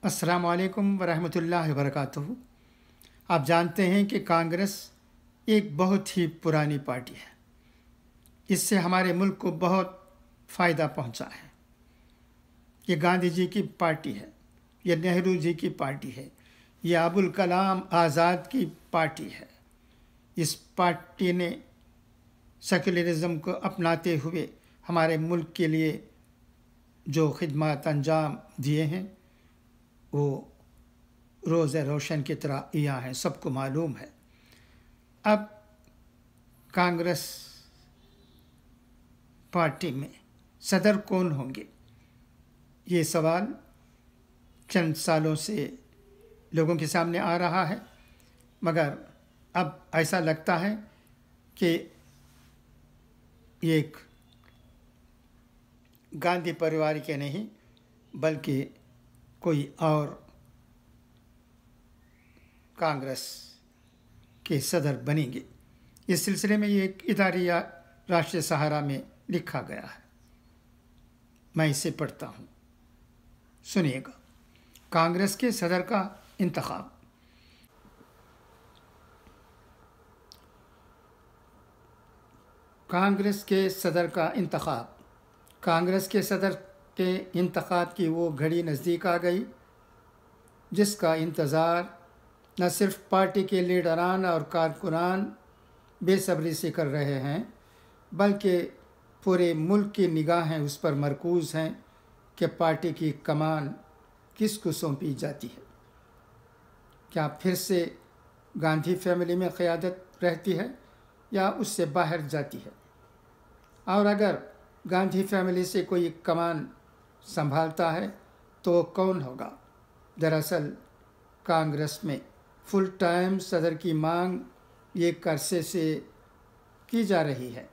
السلام علیکم ورحمۃ اللہ وبرکاتہ۔ آپ جانتے ہیں کہ کانگریس ایک بہت ہی پرانی پارٹی ہے۔ اس سے ہمارے ملک کو بہت فائدہ پہنچا ہے۔ یہ گاندھی جی کی پارٹی ہے، یہ نہرو جی کی پارٹی ہے، یہ ابوالکلام آزاد کی پارٹی ہے۔ اس پارٹی نے سیکولرزم کو اپناتے ہوئے ہمارے ملک کے لیے جو خدمات انجام دیے ہیں وہ روز روشن کی طرح عیاں ہیں، سب کو معلوم ہے۔ اب کانگریس پارٹی میں صدر کون ہوں گے، یہ سوال چند سالوں سے لوگوں کے سامنے آ رہا ہے، مگر اب ایسا لگتا ہے کہ ایک گاندھی پریوار کے نہیں بلکہ کوئی اور کانگریس کے صدر بنیں گے۔ اس سلسلے میں یہ ایک اداریہ راشٹریہ سہارا میں لکھا گیا ہے، میں اسے پڑھتا ہوں، سنیے گا۔ کانگریس کے صدر کا انتخاب۔ کانگریس کے صدر کا انتخاب۔ کانگریس کے صدر کے انتخاب کی وہ گھڑی نزدیک آ گئی جس کا انتظار نہ صرف پارٹی کے لیڈران اور کارکنان بے صبری سے کر رہے ہیں بلکہ پورے ملک کی نگاہیں اس پر مرکوز ہیں کہ پارٹی کی کمان کس کو سونپی جاتی ہے۔ کیا پھر سے گاندھی فیملی میں قیادت رہتی ہے یا اس سے باہر جاتی ہے؟ اور اگر گاندھی فیملی سے کوئی کمان سنبھالتا ہے تو کون ہوگا؟ دراصل کانگریس میں فل ٹائم صدر کی مانگ ایک عرصے سے کی جا رہی ہے۔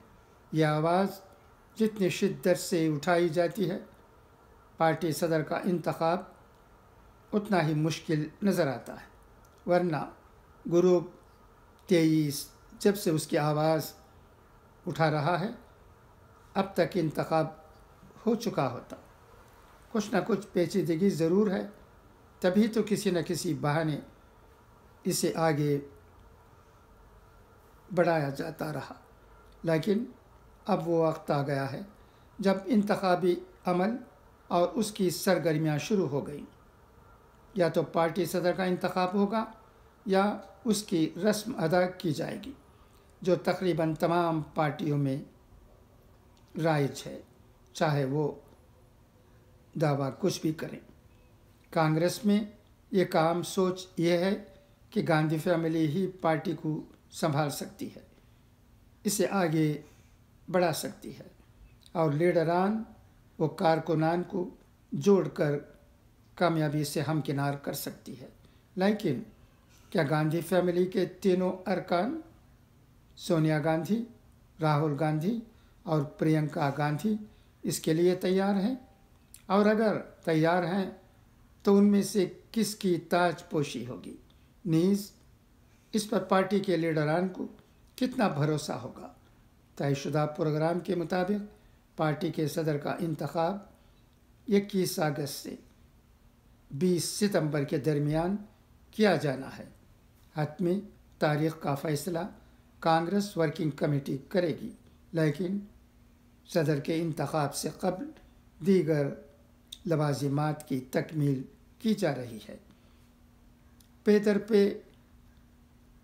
یہ آواز جتنی شدت سے اٹھائی جاتی ہے، پارٹی صدر کا انتخاب اتنا ہی مشکل نظر آتا ہے، ورنہ گروپ 23 جب سے اس کی آواز اٹھا رہا ہے اب تک انتخاب ہو چکا ہوتا۔ کچھ نہ کچھ پیچیدگی ضرور ہے، تبھی تو کسی نہ کسی بہانے اسے آگے بڑھایا جاتا رہا، لیکن اب وہ وقت آ گیا ہے جب انتخابی عمل اور اس کی سرگرمیاں شروع ہو گئیں۔ یا تو پارٹی صدر کا انتخاب ہوگا یا اس کی رسم ادا کی جائے گی، جو تقریباً تمام پارٹیوں میں رائج ہے، چاہے وہ دعویٰ کچھ بھی کریں۔ کانگریس میں یہ کام سوچ یہ ہے کہ گاندھی فیملی ہی پارٹی کو سنبھال سکتی ہے، اسے آگے بڑھا سکتی ہے اور لیڈران و کارکنان کو جوڑ کر کامیابی سے ہمکنار کر سکتی ہے۔ لیکن کیا گاندھی فیملی کے تینوں ارکان سونیا گاندھی، راہل گاندھی اور پرینکا گاندھی اس کے لیے تیار ہیں؟ اور اگر تیار ہیں تو ان میں سے کس کی تاج پوشی ہوگی؟ نیز اس پر پارٹی کے لیڈران کو کتنا بھروسہ ہوگا؟ طے شدہ پروگرام کے مطابق پارٹی کے صدر کا انتخاب 21 اگست سے 20 ستمبر کے درمیان کیا جانا ہے۔ حتمی تاریخ کا فیصلہ کانگریس ورکنگ کمیٹی کرے گی، لیکن صدر کے انتخاب سے قبل دیگر لوازمات کی تکمیل کی جا رہی ہے۔ پے در پے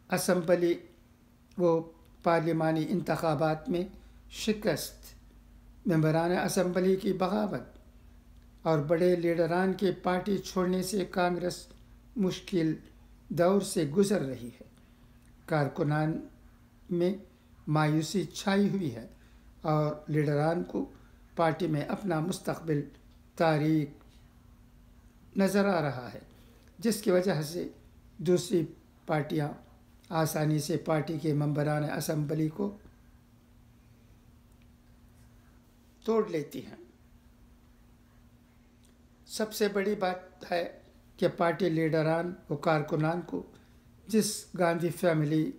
اسمبلی و پارلیمانی انتخابات میں شکست، ممبران اسمبلی کی بغاوت اور بڑے لیڈران کے پارٹی چھوڑنے سے کانگریس مشکل دور سے گزر رہی ہے۔ کارکنان میں مایوسی چھائی ہوئی ہے اور لیڈران کو پارٹی میں اپنا مستقبل تاریک نظر آ رہا ہے، جس کی وجہ سے دوسری پارٹیاں آسانی سے پارٹی کے ممبران اسمبلی کو توڑ لیتی ہیں۔ سب سے بڑی بات ہے کہ پارٹی لیڈران و کارکنان کو جس گاندھی فیملی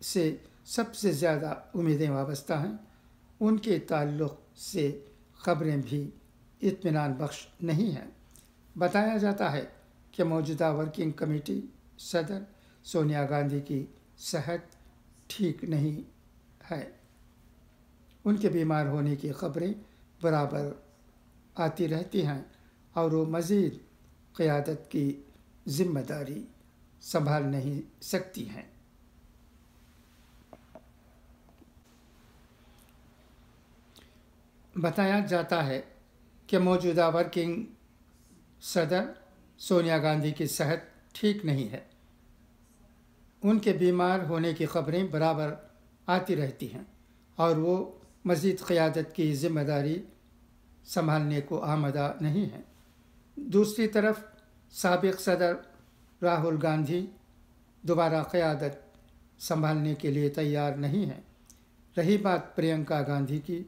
سے سب سے زیادہ امیدیں وابستہ ہیں ان کے تعلق سے خبریں بھی اطمینان بخش نہیں ہیں، بتایا جاتا ہے کہ موجودہ ورکنگ کمیٹی صدر سونیا گاندھی کی صحت ٹھیک نہیں ہے۔ ان کے بیمار ہونے کی خبریں برابر آتی رہتی ہیں اور وہ مزید قیادت کی ذمہ داری سنبھال نہیں سکتی ہیں۔ بتایا جاتا ہے کہ موجودہ ورکنگ صدر سونیا گاندھی کی صحت ٹھیک نہیں ہے۔ ان کے بیمار ہونے کی خبریں برابر آتی رہتی ہیں اور وہ مزید قیادت کی ذمہ داری سنبھالنے کو آمادہ نہیں ہیں۔ دوسری طرف سابق صدر راہل گاندھی دوبارہ قیادت سنبھالنے کے لیے تیار نہیں ہیں۔ رہی بات پرینکا گاندھی کی،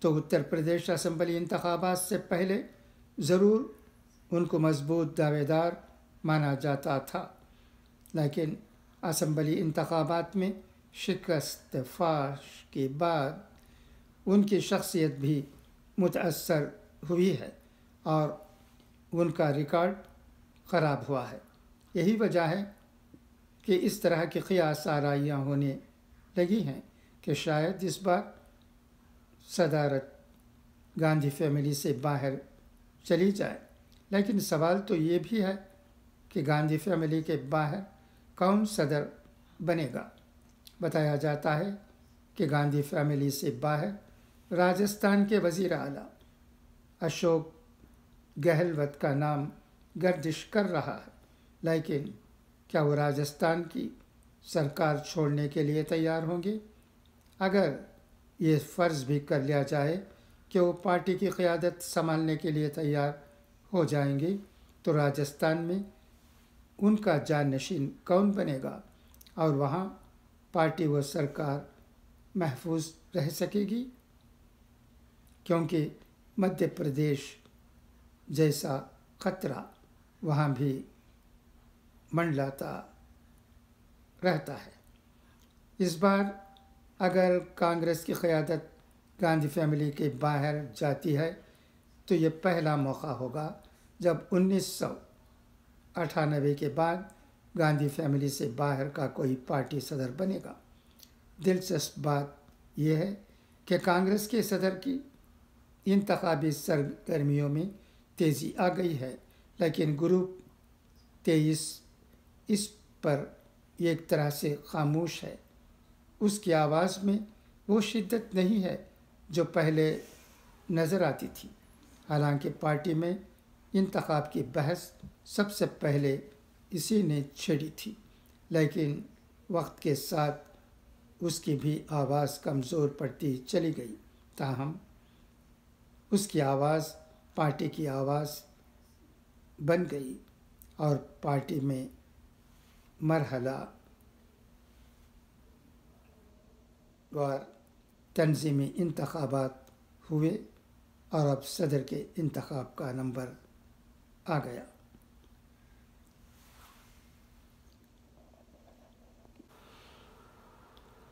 تو اتر پردیش اسمبلی انتخابات سے پہلے ضرور ان کو مضبوط دعوے دار مانا جاتا تھا، لیکن اسمبلی انتخابات میں شکست فاش کے بعد ان کی شخصیت بھی متاثر ہوئی ہے اور ان کا ریکارڈ خراب ہوا ہے۔ یہی وجہ ہے کہ اس طرح کی قیاس آرائیاں ہونے لگی ہیں کہ شاید اس بار صدارت گاندھی فیملی سے باہر چلی جائے، لیکن سوال تو یہ بھی ہے کہ گاندھی فیملی کے باہر کون صدر بنے گا۔ بتایا جاتا ہے کہ گاندھی فیملی سے باہر راجستھان کے وزیر اعلیٰ اشوک گہلوت کا نام گردش کر رہا ہے، لیکن کیا وہ راجستھان کی سرکار چھوڑنے کے لیے تیار ہوں گے؟ اگر یہ فرض بھی کر لیا جائے کہ وہ پارٹی کی قیادت سنبھالنے کے لیے تیار ہو جائیں گے، تو راجستھان میں ان کا جانشین کون بنے گا اور وہاں پارٹی و سرکار محفوظ رہ سکے گی؟ کیونکہ مدھیہ پردیش جیسا خطرہ وہاں بھی منڈلاتا رہتا ہے۔ اس بار اگر کانگریس کی قیادت گاندھی فیملی کے باہر جاتی ہے تو یہ پہلا موقع ہوگا جب 1998 کے بعد گاندھی فیملی سے باہر کا کوئی پارٹی صدر بنے گا۔ دلچسپ بات یہ ہے کہ کانگریس کے صدر کی انتخابی سرگرمیوں میں تیزی آ گئی ہے، لیکن گروپ 23 اس پر ایک طرح سے خاموش ہے۔ اس کی آواز میں وہ شدت نہیں ہے جو پہلے نظر آتی تھی۔ حالانکہ پارٹی میں انتخاب کی بحث سب سے پہلے اسی نے چھیڑی تھی، لیکن وقت کے ساتھ اس کی بھی آواز کمزور پڑتی چلی گئی۔ تاہم اس کی آواز پارٹی کی آواز بن گئی اور پارٹی میں مرحلہ وار تنظیمی انتخابات ہوئے اور اب صدر کے انتخاب کا نمبر آ گیا۔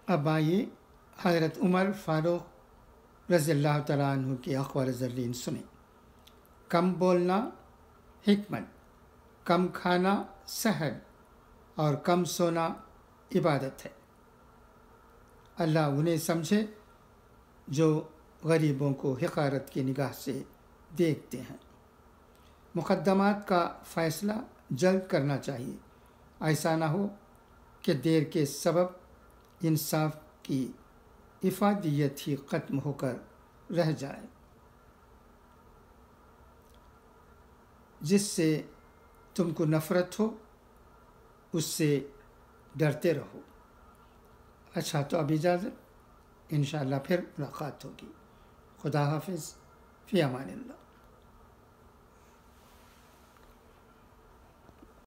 اب آئیے حضرت عمر فاروق رضی اللہ تعالیٰ عنہ کی اقوال زرین سنیں۔ کم بولنا حکمت، کم کھانا سحر اور کم سونا عبادت ہے۔ اللہ انہیں سمجھے جو غریبوں کو حقارت کی نگاہ سے دیکھتے ہیں۔ مقدمات کا فیصلہ جلد کرنا چاہیے، ایسا نہ ہو کہ دیر کے سبب انصاف کی افادیت ہی ختم ہو کر رہ جائے۔ جس سے تم کو نفرت ہو اس سے ڈرتے رہو۔ اچھا تو اب اجازت، انشاءاللہ پھر ملاقات ہوگی۔ خدا حافظ، فی امان اللہ۔